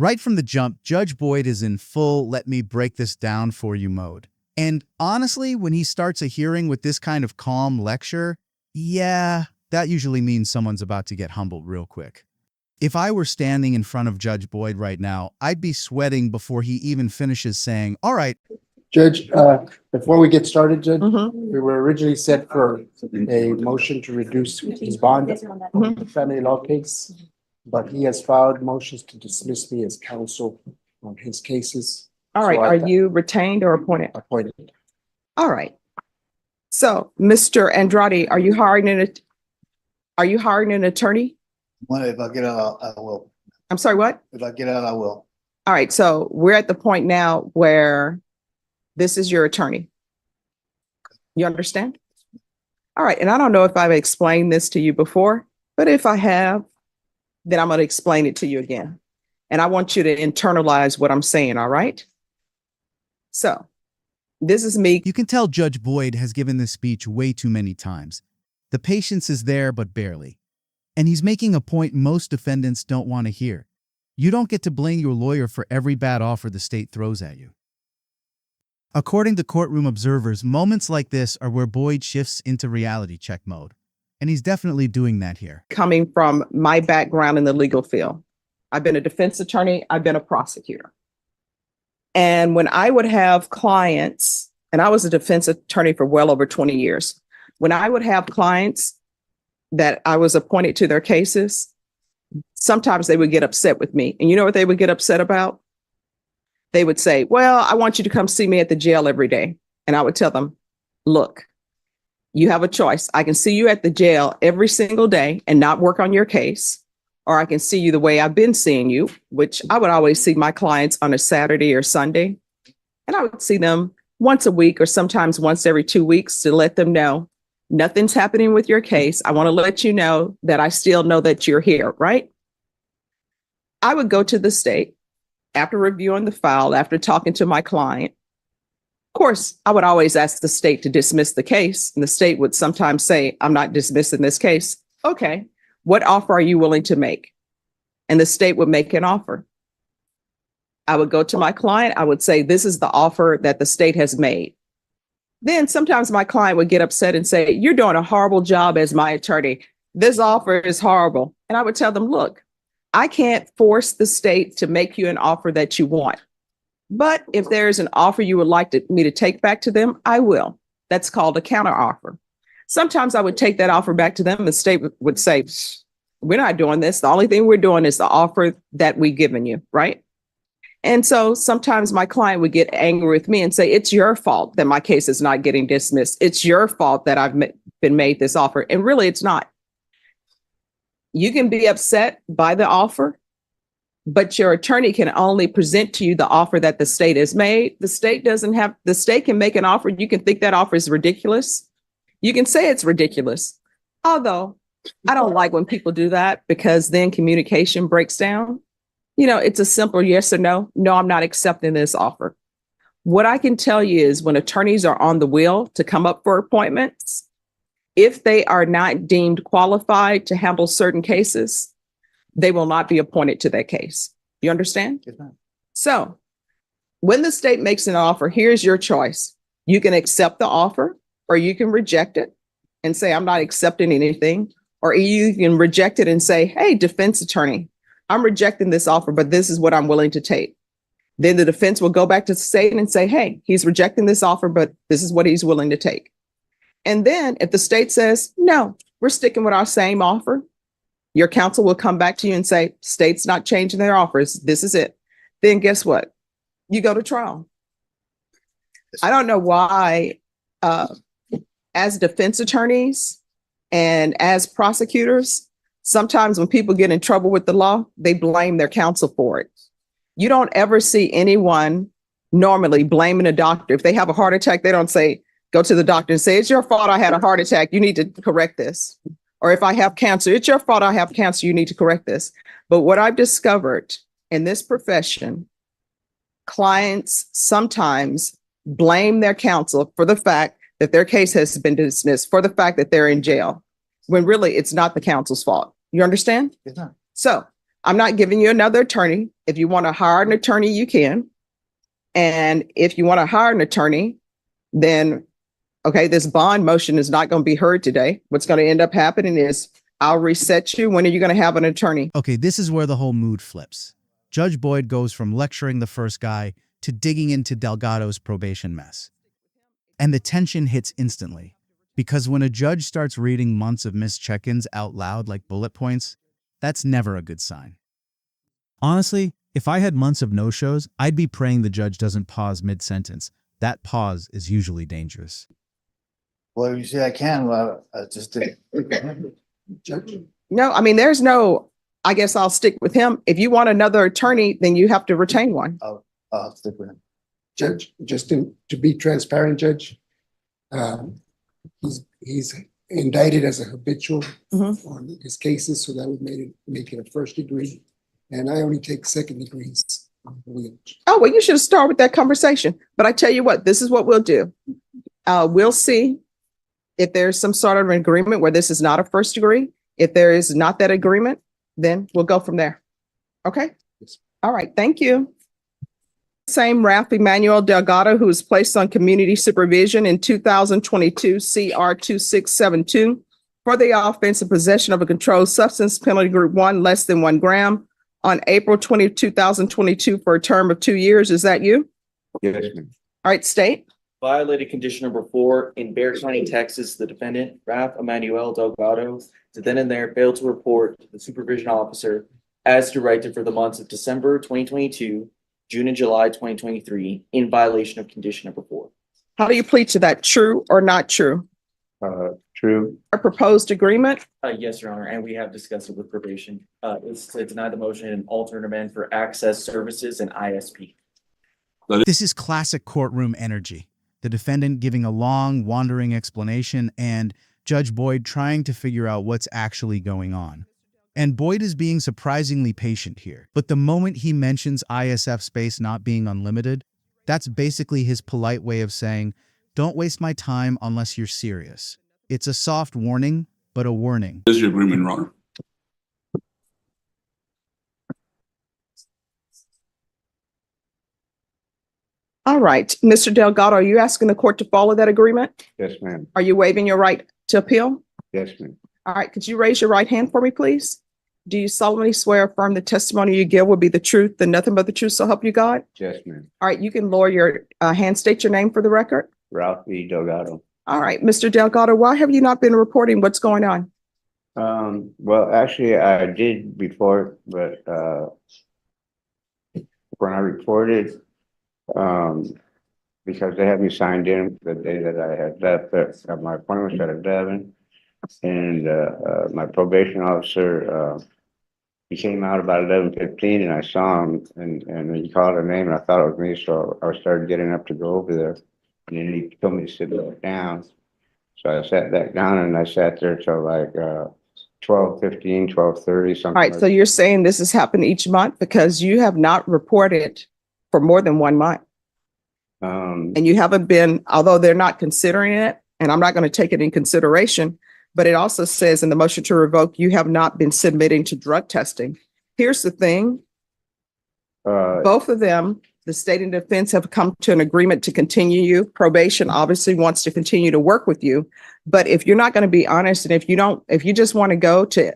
Right from the jump, Judge Boyd is in full let me break this down for you mode. And honestly, when he starts a hearing with this kind of calm lecture, yeah, that usually means someone's about to get humbled real quick. If I were standing in front of Judge Boyd right now, I'd be sweating before he even finishes saying, all right. Judge, before we get started, Judge, we were originally set for a motion to reduce his bond on the family law case, but he has filed motions to dismiss me as counsel on his cases. All right, are you retained or appointed? Appointed. All right. So, Mr. Andrade, are you hiring an attorney? Well, if I get out, I will. I'm sorry, what? If I get out, I will. All right, so we're at the point now where this is your attorney. You understand? All right, and I don't know if I've explained this to you before, but if I have, then I'm going to explain it to you again. And I want you to internalize what I'm saying, all right? So, this is me. You can tell Judge Boyd has given this speech way too many times. The patience is there, but barely. And he's making a point most defendants don't want to hear. You don't get to blame your lawyer for every bad offer the state throws at you. According to courtroom observers, moments like this are where Boyd shifts into reality check mode. And he's definitely doing that here. Coming from my background in the legal field, I've been a defense attorney, I've been a prosecutor. And when I would have clients, and I was a defense attorney for well over 20 years, when I would have clients that I was appointed to their cases, sometimes they would get upset with me. And you know what they would get upset about? They would say, well, I want you to come see me at the jail every day. And I would tell them, look, you have a choice. I can see you at the jail every single day and not work on your case, or I can see you the way I've been seeing you, which I would always see my clients on a Saturday or Sunday. And I would see them once a week or sometimes once every 2 weeks to let them know nothing's happening with your case. I want to let you know that I still know that you're here, right? I would go to the state after reviewing the file, after talking to my client. Of course, I would always ask the state to dismiss the case, and the state would sometimes say, I'm not dismissing this case. Okay, what offer are you willing to make? And the state would make an offer. I would go to my client. I would say, this is the offer that the state has made. Then sometimes my client would get upset and say, you're doing a horrible job as my attorney. This offer is horrible. And I would tell them, look, I can't force the state to make you an offer that you want. But if there's an offer you would like me to take back to them, I will. That's called a counter offer. Sometimes I would take that offer back to them. The state would say, we're not doing this. The only thing we're doing is the offer that we've given you, right? And so sometimes my client would get angry with me and say, it's your fault that my case is not getting dismissed. It's your fault that I've been made this offer. And really, it's not. You can be upset by the offer, but your attorney can only present to you the offer that the state has made. The state can make an offer. You can think that offer is ridiculous. You can say it's ridiculous. Although I don't like when people do that, because then communication breaks down. You know, it's a simple yes or no. No, I'm not accepting this offer. What I can tell you is when attorneys are on the wheel to come up for appointments, if they are not deemed qualified to handle certain cases, they will not be appointed to that case. You understand? Yes, ma'am. So when the state makes an offer, here's your choice. You can accept the offer, or you can reject it and say, I'm not accepting anything. Or you can reject it and say, hey, defense attorney, I'm rejecting this offer, but this is what I'm willing to take. Then the defense will go back to the state and say, hey, he's rejecting this offer, but this is what he's willing to take. And then if the state says, no, we're sticking with our same offer, your counsel will come back to you and say, state's not changing their offers. This is it. Then guess what? You go to trial. I don't know why, as defense attorneys and as prosecutors, sometimes when people get in trouble with the law, they blame their counsel for it. You don't ever see anyone normally blaming a doctor. If they have a heart attack, they don't say, go to the doctor and say, it's your fault I had a heart attack. You need to correct this. Or if I have cancer, it's your fault I have cancer. You need to correct this. But what I've discovered in this profession, clients sometimes blame their counsel for the fact that their case has been dismissed, for the fact that they're in jail, when really it's not the counsel's fault. You understand? Yes, ma'am. So I'm not giving you another attorney. If you want to hire an attorney, you can. And if you want to hire an attorney, then, okay, this bond motion is not going to be heard today. What's going to end up happening is I'll reset you. When are you going to have an attorney? Okay, this is where the whole mood flips. Judge Boyd goes from lecturing the first guy to digging into Delgado's probation mess. And the tension hits instantly. Because when a judge starts reading months of missed check-ins out loud like bullet points, that's never a good sign. Honestly, if I had months of no-shows, I'd be praying the judge doesn't pause mid-sentence. That pause is usually dangerous. Well, you say I can, well, I just did. Judge, No, I mean, there's no, I guess I'll stick with him. If you want another attorney, then you have to retain one. I'll stick with him. Judge, just to be transparent, Judge, he's indicted as a habitual on his cases, so that would make it a first degree. And I only take second degrees. Oh, well, you should start with that conversation. But I tell you what, this is what we'll do. We'll see if there's some sort of an agreement where this is not a first degree. If there is not that agreement, then we'll go from there. Okay? Yes. All right. Thank you. Same Ralph Emmanuel Delgado, who was placed on community supervision in 2022 CR 2672 for the offense of possession of a controlled substance, penalty group 1, less than 1 gram, on April 20, 2022 for a term of 2 years. Is that you? Yes, ma'am. All right, state. Violated condition number 4 in Bexar County, Texas. The defendant, Ralph Emmanuel Delgado, did then and there fail to report to the supervision officer as directed for the months of December 2022, June and July 2023, in violation of condition number 4. How do you plead to that? True or not true? True. A proposed agreement? Yes, Your Honor, and we have discussed it with probation. It's to deny the motion and alter and amend for access services and ISP. This is classic courtroom energy. The defendant giving a long, wandering explanation and Judge Boyd trying to figure out what's actually going on. And Boyd is being surprisingly patient here. But the moment he mentions ISF space not being unlimited, that's basically his polite way of saying, don't waste my time unless you're serious. It's a soft warning, but a warning. This is your agreement, Your Honor. All right, Mr. Delgado, are you asking the court to follow that agreement? Yes, ma'am. Are you waiving your right to appeal? Yes, ma'am. All right, could you raise your right hand for me, please? Do you solemnly swear or affirm the testimony you give will be the truth and nothing but the truth, so help you God? Yes, ma'am. All right, you can lower your hand, state your name for the record. Ralph E. Delgado. All right, Mr. Delgado, why have you not been reporting what's going on? Well, actually, I did report, but when I reported, because they had me signed in the day that I had left, my appointment was at 11, and my probation officer, he came out about 11:15, and I saw him, and he called her name, and I thought it was me, so I started getting up to go over there, and then he told me to sit back down. So I sat back down, and I sat there till like 12:15, 12:30, something. All right, like so you're saying this has happened each month because you have not reported for more than 1 month. And you haven't been, although they're not considering it, and I'm not going to take it in consideration, but it also says in the motion to revoke, you have not been submitting to drug testing. Here's the thing. Both of them, the state and defense, have come to an agreement to continue you. Probation obviously wants to continue to work with you. But if you're not going to be honest, and if you just want to go to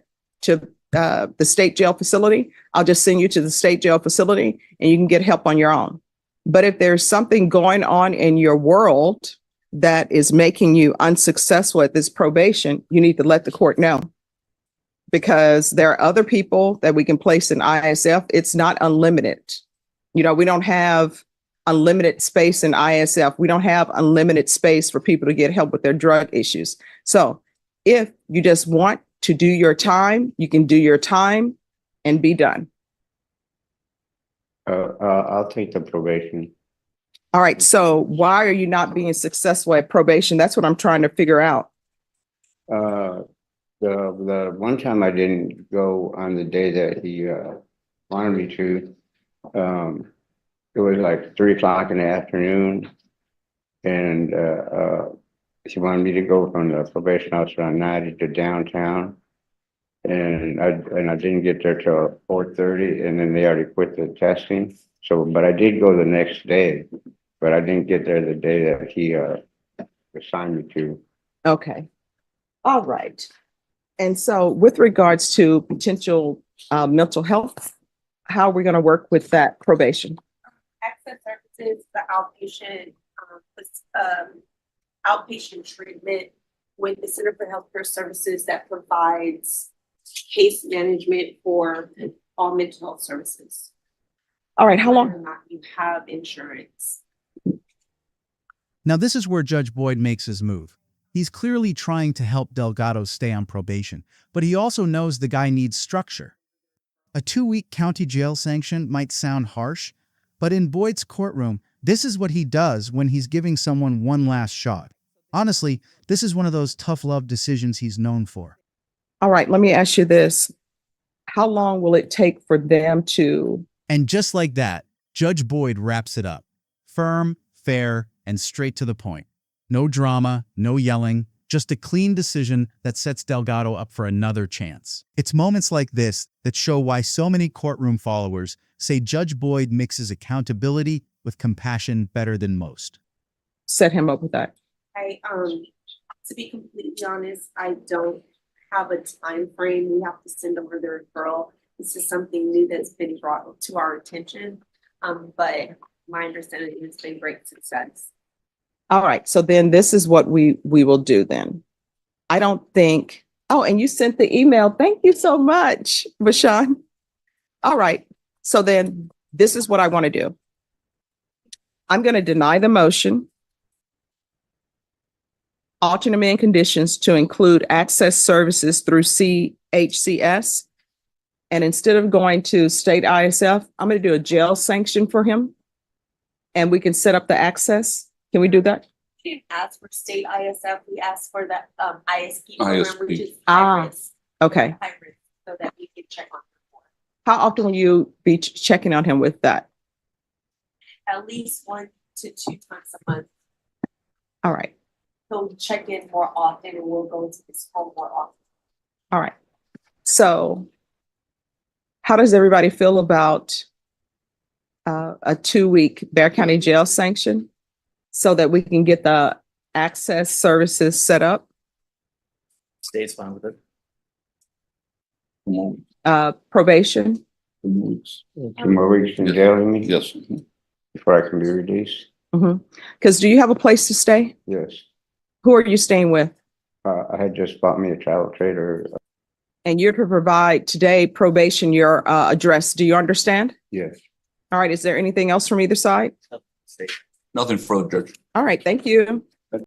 the state jail facility, I'll just send you to the state jail facility and you can get help on your own. But if there's something going on in your world that is making you unsuccessful at this probation, you need to let the court know. Because there are other people that we can place in ISF. It's not unlimited. You know, we don't have unlimited space in ISF. We don't have unlimited space for people to get help with their drug issues. So if you just want to do your time, you can do your time and be done. I'll take the probation. All right. So why are you not being successful at probation? That's what I'm trying to figure out. The one time I didn't go on the day that he wanted me to, it was like 3:00 in the afternoon, and he wanted me to go from the probation officer on 90 to downtown, And I didn't get there till 4:30, and then they already quit the testing. So, but I did go the next day, but I didn't get there the day that he assigned me to. Okay. All right. And so with regards to potential mental health, how are we going to work with that probation? Access services, the outpatient treatment with the Center for Healthcare Services that provides case management for all mental health services. All right. How Whether long? or not you have insurance. Now, this is where Judge Boyd makes his move. He's clearly trying to help Delgado stay on probation, but he also knows the guy needs structure. A 2-week county jail sanction might sound harsh, but in Boyd's courtroom, this is what he does when he's giving someone one last shot. Honestly, this is one of those tough love decisions he's known for. All right. Let me ask you this. How long will it take for them to? And just like that, Judge Boyd wraps it up. Firm, fair, and straight to the point. No drama, no yelling, just a clean decision that sets Delgado up for another chance. It's moments like this that show why so many courtroom followers say Judge Boyd mixes accountability with compassion better than most. Set him up with that. To be completely honest, I don't have a time frame. We have to send over the referral. This is something new that's been brought to our attention. But my understanding has been great success. All right. So then this is what we will do then. I don't think, oh, and you sent the email. Thank you so much, Bashan. All right. So then this is what I want to do. I'm going to deny the motion. Alternate amend conditions to include access services through CHCS. And instead of going to state ISF, I'm going to do a jail sanction for him. And we can set up the access. Can we do that? We didn't ask for state ISF. We asked for that ISP program, which is Ah, high risk. Okay. High risk, so that we can check on him more. How often will you be checking on him with that? At least 1 to 2 times a month. All right. He'll check in more often and we'll go into his home more often. All right. So how does everybody feel about a 2-week Bear County jail sanction so that we can get the access services set up? State's fine with it. Probation? 2 more weeks in jail, you mean? Yes. Before I can be released? Because do you have a place to stay? Yes. Who are you staying with? I had just bought me a travel trailer. And you're to provide today probation your address. Do you understand? Yes. All right. Is there anything else from either side? State. Nothing further, Judge. All right. Thank you.